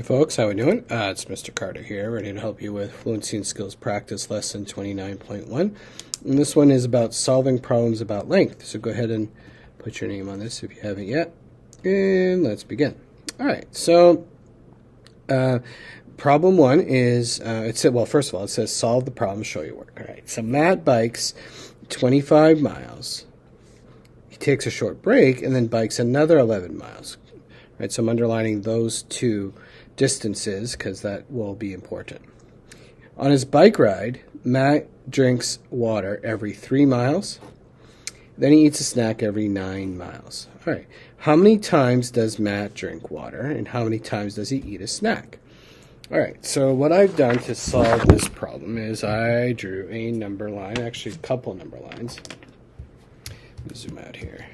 Folks, how we doing? It's Mr. Carter here, ready to help you with Fluency and Skills Practice Lesson 29.1. And this one is about solving problems about length. So go ahead and put your name on this if you haven't yet. And let's begin. All right, so problem one is, first of all, it says solve the problem, show your work. All right, so Matt bikes 25 miles. He takes a short break and then bikes another 11 miles. Right, so I'm underlining those two distances because that will be important. On his bike ride, Matt drinks water every 3 miles. Then he eats a snack every 9 miles. All right, how many times does Matt drink water and how many times does he eat a snack? All right, so what I've done to solve this problem is I drew a number line, actually a couple number lines. Let me zoom out here.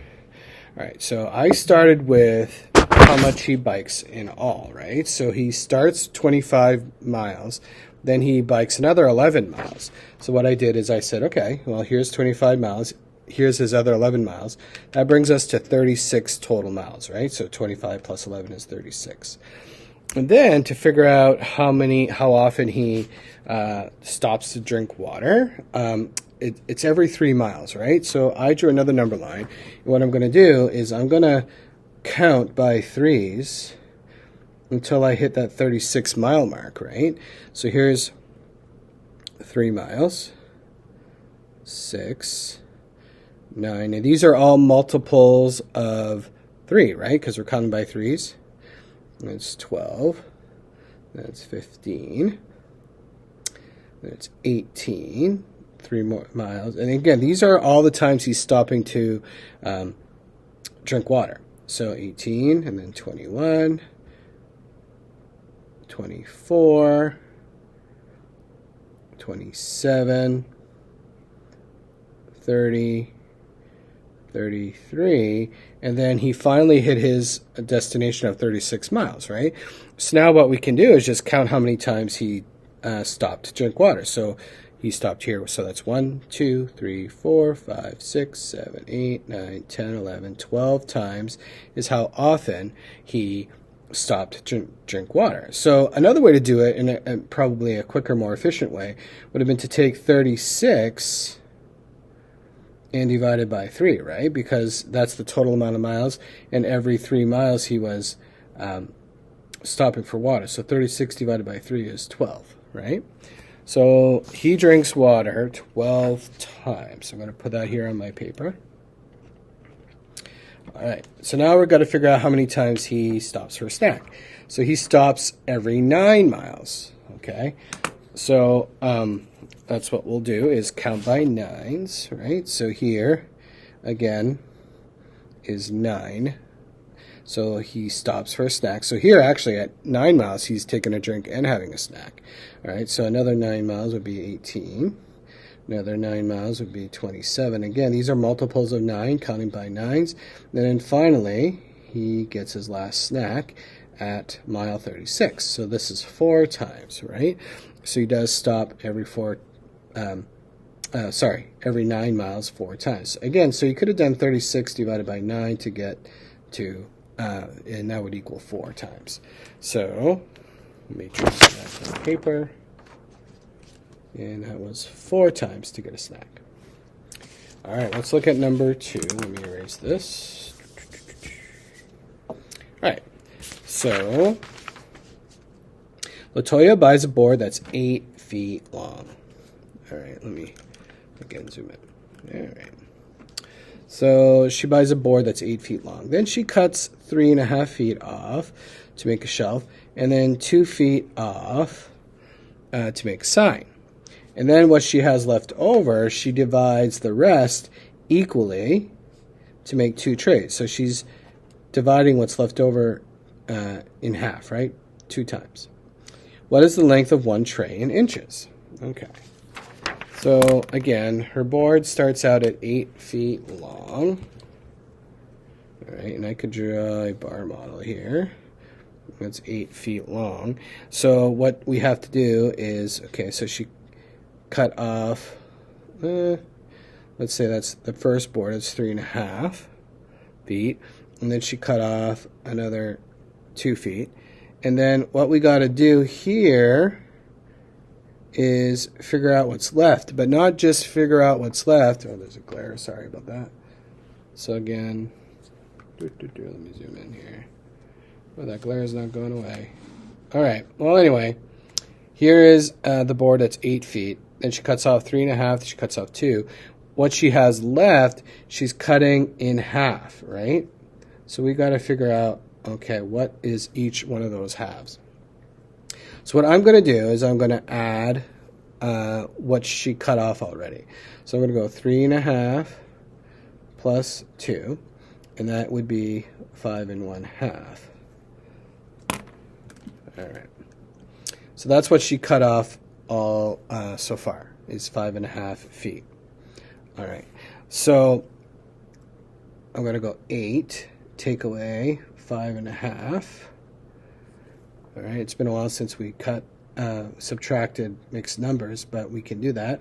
All right, so I started with how much he bikes in all, right? So he starts 25 miles, then he bikes another 11 miles. So what I did is I said, okay, well, here's 25 miles, here's his other 11 miles. That brings us to 36 total miles, right? So 25 plus 11 is 36. And then to figure out how often he stops to drink water, it's every 3 miles, right? So I drew another number line. And what I'm going to do is I'm going to count by threes until I hit that 36 mile mark, right? So here's 3 miles, 6, 9, and these are all multiples of 3, right? Because we're counting by threes. That's 12, that's 15, that's 18, 3 more miles. And again, these are all the times he's stopping to drink water. So 18, and then 21, 24, 27, 30, 33, and then he finally hit his destination of 36 miles, right? So now what we can do is just count how many times he stopped to drink water. So he stopped here, so that's 1, 2, 3, 4, 5, 6, 7, 8, 9, 10, 11, 12 times is how often he stopped to drink water. So another way to do it, and probably a quicker, more efficient way, would have been to take 36 and divide it by 3, right? Because that's the total amount of miles, and every 3 miles he was stopping for water. So 36 divided by 3 is 12, right? So he drinks water 12 times. I'm going to put that here on my paper. All right, so now we've got to figure out how many times he stops for a snack. So he stops every 9 miles, okay? So that's what we'll do is count by 9s, right? So here, again, is 9. So he stops for a snack. So here, actually, at 9 miles, he's taking a drink and having a snack. All right, so another 9 miles would be 18. Another 9 miles would be 27. Again, these are multiples of 9, counting by 9s. And then finally, he gets his last snack at mile 36. So this is 4 times, right? So he does stop every every 9 miles 4 times. Again, so you could have done 36 divided by 9 to get to and that would equal 4 times. So let me trace that on paper. And that was 4 times to get a snack. All right, let's look at number 2. Let me erase this. All right, so Latoya buys a board that's 8 feet long. All right, let me again zoom in. All right. So she buys a board that's 8 feet long. Then she cuts 3.5 feet off to make a shelf, and then 2 feet off to make a sign. And then what she has left over, she divides the rest equally to make 2 trays. So she's dividing what's left over in half, right? 2 times. What is the length of 1 tray in inches? Okay. So again, her board starts out at 8 feet long. All right, and I could draw a bar model here. That's 8 feet long. So what we have to do is, okay, so she cut off, let's say that's the first board, it's 3.5 feet. And then she cut off another 2 feet. And then what we got to do here is figure out what's left, but not just figure out what's left. Oh, there's a glare. Sorry about that. So again, let me zoom in here. Oh, that glare is not going away. All right. Well, anyway, here is the board that's 8 feet. Then she cuts off 3.5. She cuts off 2. What she has left, she's cutting in half, right? So we got to figure out, okay, what is each one of those halves? So what I'm going to do is I'm going to add what she cut off already. So I'm going to go 3.5 plus 2, and that would be 5.1/2. All right. So that's what she cut off all so far, is 5.5 feet. All right. So I'm going to go 8, take away 5.5. All right. It's been a while since we subtracted mixed numbers, but we can do that.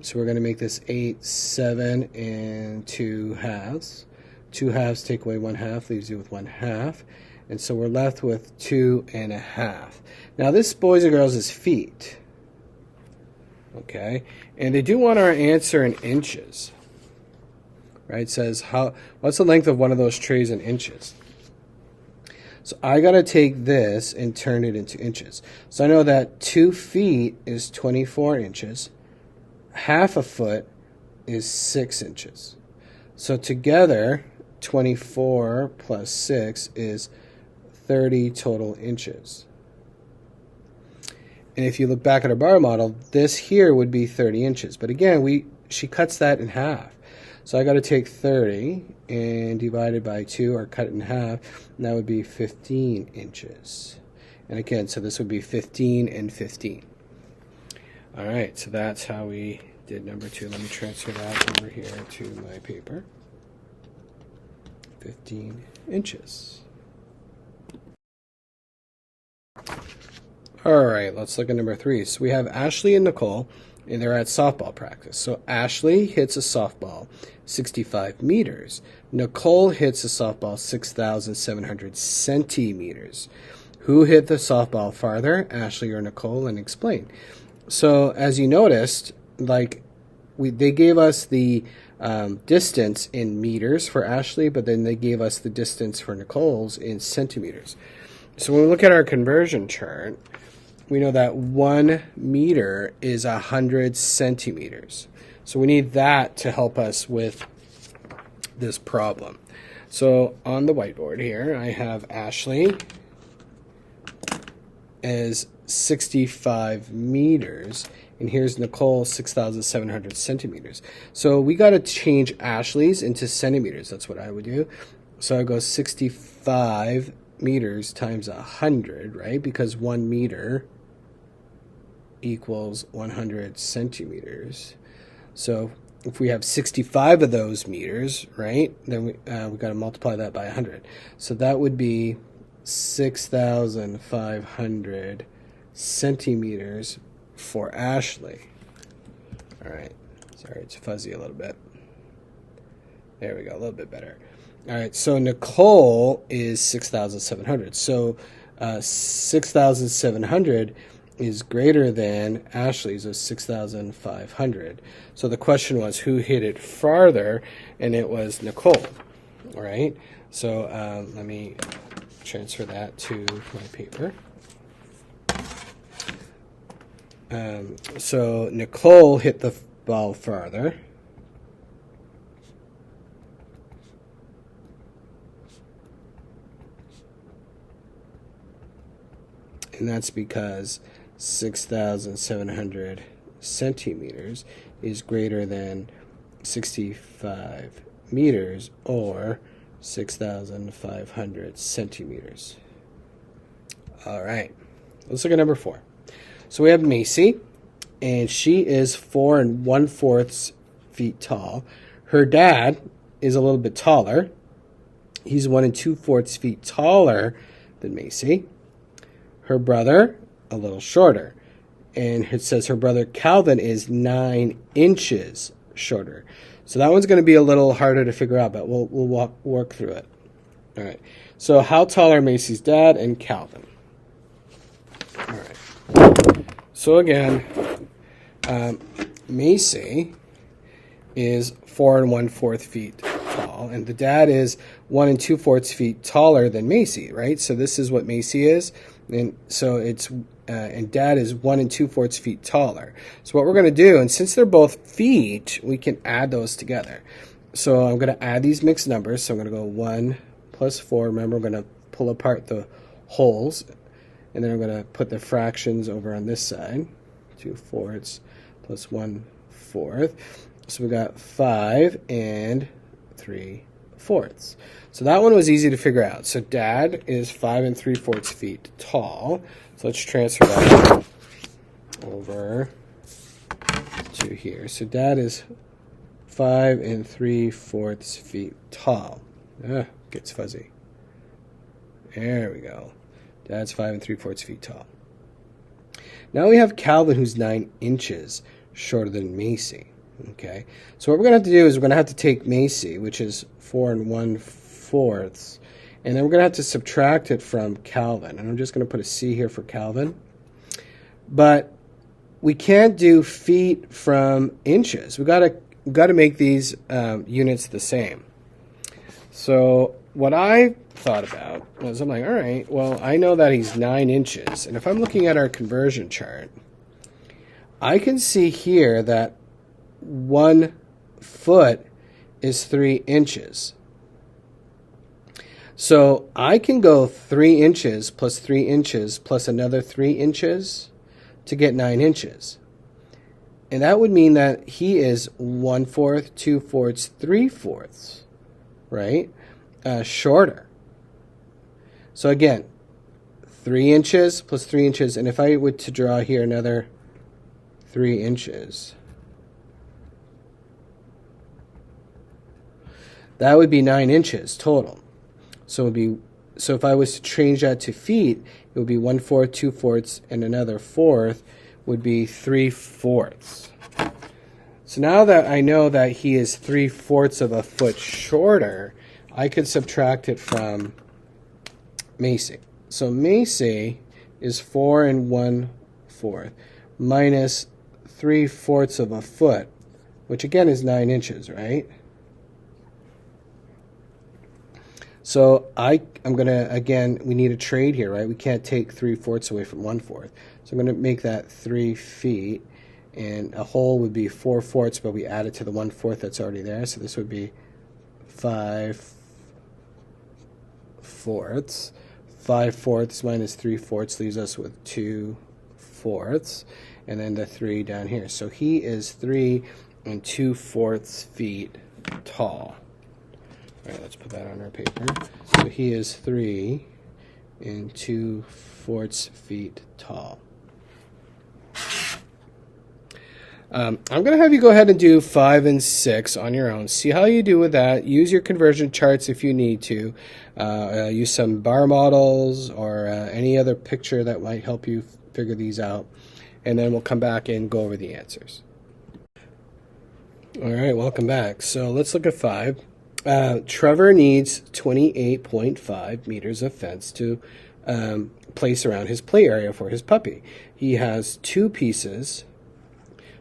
So we're going to make this 8, 7, and 2 halves. 2 halves take away 1/2, leaves you with 1/2. And so we're left with 2.5. Now this, boys and girls, is feet. Okay, and they do want our answer in inches. Right? It says what's the length of one of those trays in inches? So I got to take this and turn it into inches. So I know that 2 feet is 24 inches. Half a foot is 6 inches. So together, 24 plus 6 is 30 total inches. And if you look back at our bar model, this here would be 30 inches. But again, she cuts that in half. So I got to take 30 and divide it by 2, or cut it in half, and that would be 15 inches. And again, so this would be 15 and 15. All right, so that's how we did number 2. Let me transfer that over here to my paper. 15 inches. All right, let's look at number 3. So we have Ashley and Nicole, and they're at softball practice. So Ashley hits a softball 65 meters. Nicole hits a softball 6,700 centimeters. Who hit the softball farther, Ashley or Nicole? And explain. So as you noticed, they gave us the distance in meters for Ashley, but then they gave us the distance for Nicole's in centimeters. So when we look at our conversion chart, we know that 1 meter is 100 centimeters. So we need that to help us with this problem. So on the whiteboard here, I have Ashley as 65 meters, and here's Nicole, 6,700 centimeters. So we got to change Ashley's into centimeters. That's what I would do. So I go 65 meters times 100, right? Because 1 meter equals 100 centimeters. So if we have 65 of those meters, right, then we got to multiply that by 100. So that would be 6,500 centimeters for Ashley. All right. Sorry, it's fuzzy a little bit. There we go, a little bit better. All right, so Nicole is 6,700. So 6,700 is greater than Ashley's of 6,500. So the question was, who hit it farther? And it was Nicole. All right. So let me transfer that to my paper. So Nicole hit the ball farther. And that's because 6,700 centimeters is greater than 65 meters, or 6,500 centimeters. All right, let's look at number 4. So we have Macy, and she is 4 1/4 feet tall. Her dad is a little bit taller. He's 1 2/4 feet taller than Macy. Her brother, a little shorter. And it says her brother Calvin is 9 inches shorter. So that one's going to be a little harder to figure out, but we'll work through it. All right. So how tall are Macy's dad and Calvin? All right. So again, Macy is 4 1/4 feet tall, and the dad is 1 2/4 feet taller than Macy, right? So this is what Macy is, and so it's and dad is 1 2/4 feet taller. So what we're going to do, and since they're both feet, we can add those together. So I'm going to add these mixed numbers. So I'm going to go 1 plus 4. Remember, I'm going to pull apart the wholes, and then I'm going to put the fractions over on this side. 2/4 plus 1/4. So we got 5 and 3/4. So that one was easy to figure out. So dad is 5 3/4 feet tall. So let's transfer that over to here. So dad is 5 3/4 feet tall. Gets fuzzy. There we go. Dad's 5 3/4 feet tall. Now we have Calvin, who's 9 inches shorter than Macy. Okay, so what we're going to have to do is we're going to have to take Macy, which is 4 1/4, and then we're going to have to subtract it from Calvin. And I'm just going to put a C here for Calvin. But we can't do feet from inches. We got to make these units the same. So what I thought about was, I'm like, all right, well, I know that he's 9 inches, and if I'm looking at our conversion chart, I can see here that 1 foot is 3 inches. So I can go 3 inches plus 3 inches plus another 3 inches to get 9 inches. And that would mean that he is 1/4, 2/4, 3/4, right? Shorter. So again, 3 inches plus 3 inches. And if I were to draw here another 3 inches, that would be 9 inches total. So if I was to change that to feet, it would be 1/4, 2/4, and another 4th would be 3/4. So now that I know that he is 3/4 of a foot shorter, I could subtract it from Macy. So Macy is 4 1/4 minus 3/4 of a foot, which again is 9 inches, right? So I'm going to, again, we need a trade here, right? We can't take 3/4 away from 1/4. So I'm going to make that 3 feet, and a whole would be 4/4, but we add it to the 1/4 that's already there. So this would be 5/4. 5/4 minus 3/4 leaves us with 2/4, and then the 3 down here. So he is 3 2/4 feet tall. All right, let's put that on our paper. So he is 3 2/4 feet tall. I'm going to have you go ahead and do 5 and 6 on your own. See how you do with that. Use your conversion charts if you need to. Use some bar models or any other picture that might help you figure these out. And then we'll come back and go over the answers. All right, welcome back. So let's look at 5. Trevor needs 28.5 meters of fence to place around his play area for his puppy. He has 2 pieces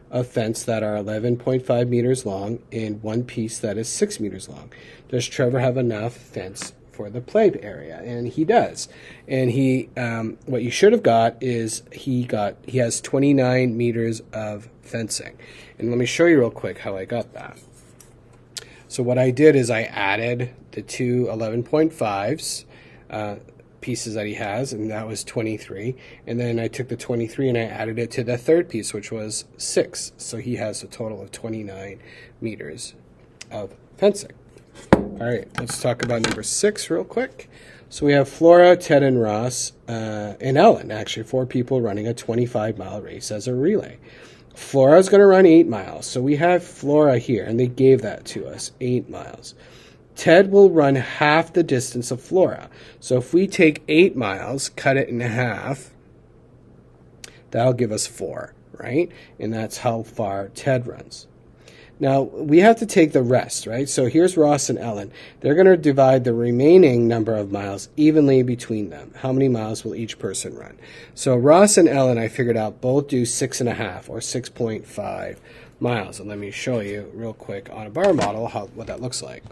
of fence that are 11.5 meters long and 1 piece that is 6 meters long. Does Trevor have enough fence for the play area? And he does. And he, what you should have got is he has 29 meters of fencing. And let me show you real quick how I got that. So what I did is I added the 2 11.5s pieces that he has, and that was 23. And then I took the 23 and I added it to the 3rd piece, which was 6. So he has a total of 29 meters of fencing. All right, let's talk about number 6 real quick. So we have Flora, Ted, and Ross, and Ellen, actually 4 people running a 25-mile race as a relay. Flora's going to run 8 miles. So we have Flora here, and they gave that to us, 8 miles. Ted will run half the distance of Flora. So if we take 8 miles, cut it in half, that'll give us 4, right? And that's how far Ted runs. Now, we have to take the rest, right? So here's Ross and Ellen. They're going to divide the remaining number of miles evenly between them. How many miles will each person run? So Ross and Ellen, I figured out, both do 6.5 or 6.5 miles. And let me show you real quick on a bar model what that looks like.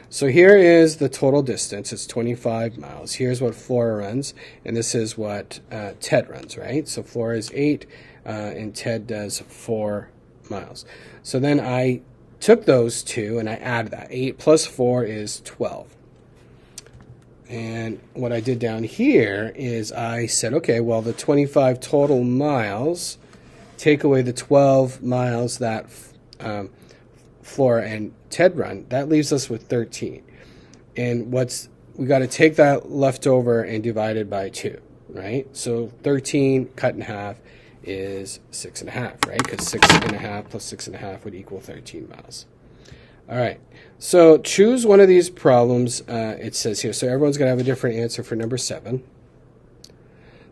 So here is the total distance. It's 25 miles. Here's what Flora runs, and this is what Ted runs, right? So Flora is 8, and Ted does 4 miles. So then I took those two, and I added that. 8 plus 4 is 12. And what I did down here is I said, okay, well, the 25 total miles, take away the 12 miles that Flora and Ted run, that leaves us with 13. And we got to take that leftover and divide it by 2, right? So 13 cut in half is 6.5, right? Because 6.5 plus 6.5 would equal 13 miles. All right. So choose one of these problems. It says here. So everyone's going to have a different answer for number 7.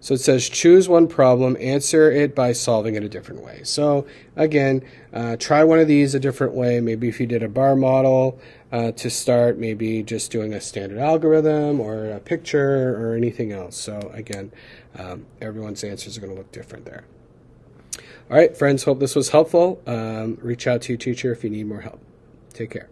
So it says choose one problem, answer it by solving it a different way. So again, try one of these a different way. Maybe if you did a bar model to start, maybe just doing a standard algorithm or a picture or anything else. So again, everyone's answers are going to look different there. All right, friends, hope this was helpful. Reach out to your teacher if you need more help. Take care.